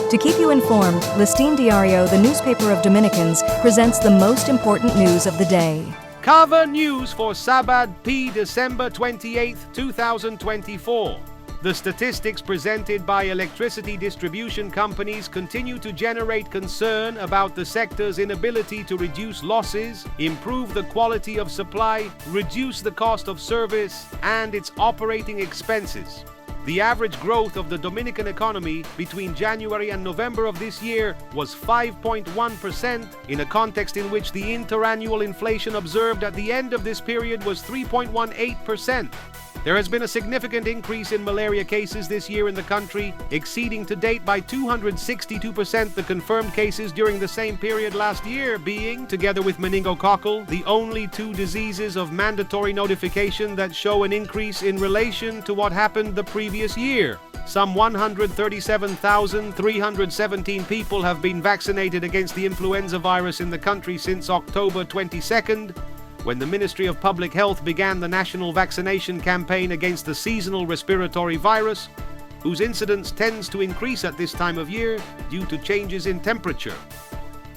To keep you informed, Listín Diario, the newspaper of Dominicans, presents the most important news of the day. Cover news for Sabad P. December 28, 2024. The statistics presented by electricity distribution companies continue to generate concern about the sector's inability to reduce losses, improve the quality of supply, reduce the cost of service, and its operating expenses. The average growth of the Dominican economy between January and November of this year was 5.1%, in a context in which the interannual inflation observed at the end of this period was 3.18%. There has been a significant increase in malaria cases this year in the country, exceeding to date by 262% the confirmed cases during the same period last year, being, together with meningococcal, the only two diseases of mandatory notification that show an increase in relation to what happened the previous year. Some 137,317 people have been vaccinated against the influenza virus in the country since October 22nd, when the Ministry of Public Health began the national vaccination campaign against the seasonal respiratory virus, whose incidence tends to increase at this time of year due to changes in temperature.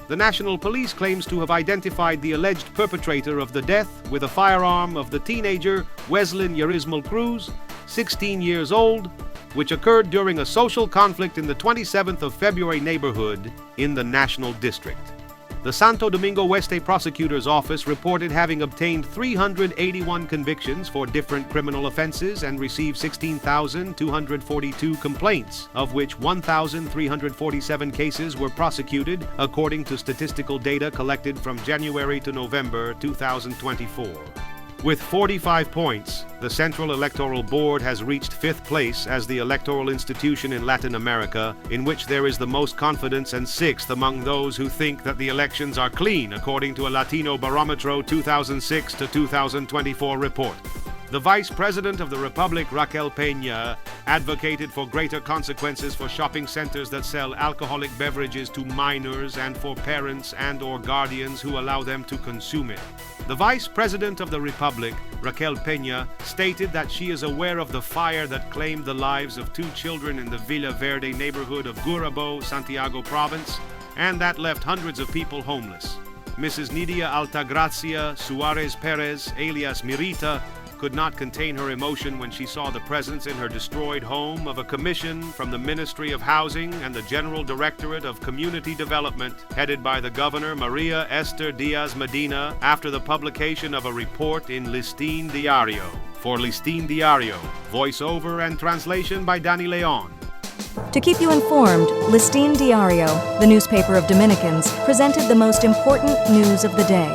The National Police claims to have identified the alleged perpetrator of the death with a firearm of the teenager Weslin Yarismal Cruz, 16 years old, which occurred during a social conflict in the 27th of February neighborhood in the National District. The Santo Domingo Oeste Prosecutor's Office reported having obtained 381 convictions for different criminal offenses and received 16,242 complaints, of which 1,347 cases were prosecuted, according to statistical data collected from January to November 2024. With 45 points, the Central Electoral Board has reached fifth place as the electoral institution in Latin America in which there is the most confidence, and sixth among those who think that the elections are clean, according to a Latino Barometro 2006 to 2024 report. The Vice President of the Republic, Raquel Peña, advocated for greater consequences for shopping centers that sell alcoholic beverages to minors and for parents and/or guardians who allow them to consume it. The Vice President of the Republic, Raquel Peña, stated that she is aware of the fire that claimed the lives of two children in the Villa Verde neighborhood of Gurabo, Santiago Province, and that left hundreds of people homeless. Mrs. Nidia Altagracia Suarez Perez, alias Mirita, could not contain her emotion when she saw the presence in her destroyed home of a commission from the Ministry of Housing and the General Directorate of Community Development, headed by the Governor Maria Esther Diaz Medina, after the publication of a report in Listín Diario. For Listín Diario, voiceover and translation by Danny Leon. To keep you informed, Listín Diario, the newspaper of Dominicans, presented the most important news of the day.